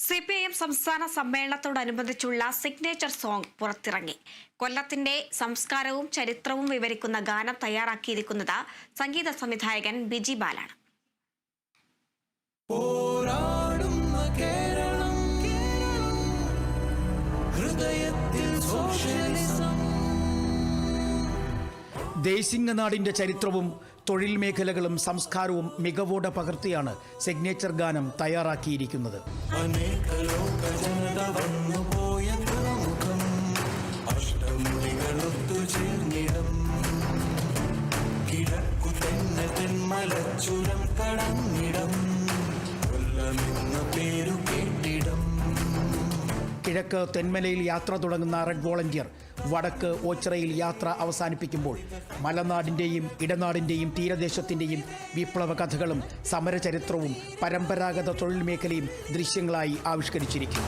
CPIM സംസ്ഥാന സമ്മേളനത്തോടനുബന്ധിച്ചുള്ള signature song പുറത്തിറങ്ങി. കൊല്ലത്തിന്റെ സംസ്കാരവും ചരിത്രവും വിവരിക്കുന്ന ഗാനം തയ്യാറാക്കിയിരിക്കുന്നത് സംഗീത സംവിധായകൻ ബിജി ബാലാണ്. ദേശിംഗനാടിന്റെ ചരിത്രവും തൊഴിൽ മേഖലകളും സംസ്കാരവും മികവോടെ പകർത്തിയാണ് സിഗ്നേച്ചർ ഗാനം തയ്യാറാക്കിയിരിക്കുന്നത്. കിഴക്ക് തെന്മലയിൽ യാത്ര തുടങ്ങുന്ന റെഡ് വോളണ്ടിയർ വടക്ക് ഓച്ചിറയിൽ യാത്ര അവസാനിപ്പിക്കുമ്പോൾ മലനാടിൻ്റെയും ഇടനാടിൻ്റെയും തീരദേശത്തിൻ്റെയും വിപ്ലവ കഥകളും സമരചരിത്രവും പരമ്പരാഗത തൊഴിൽ മേഖലയും ദൃശ്യങ്ങളായി ആവിഷ്കരിച്ചിരിക്കും.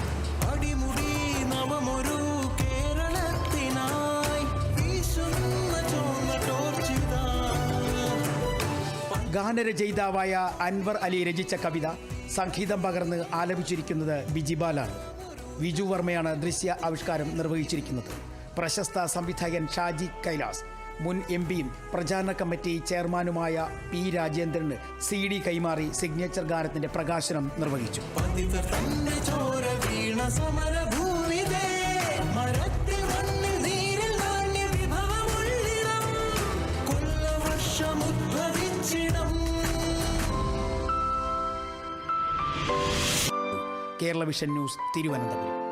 ഗാനരചയിതാവായ അൻവർ അലി രചിച്ച കവിത സംഗീതം പകർന്ന് ആലപിച്ചിരിക്കുന്നത് ബിജി ബാലാണ്. വിജു വർമ്മയാണ് ദൃശ്യ ആവിഷ്കാരം നിർവഹിച്ചിരിക്കുന്നത്. പ്രശസ്ത സംവിധായകൻ ഷാജി കൈലാസ്, മുൻ എംപിയും പ്രചാരണ കമ്മിറ്റി ചെയർമാനുമായ പി രാജേന്ദ്രന് CD കൈമാറി സിഗ്നേച്ചർ ഗാനത്തിന്റെ പ്രകാശനം നിർവഹിച്ചു. Kerala vision news, Thiruvananthapuram.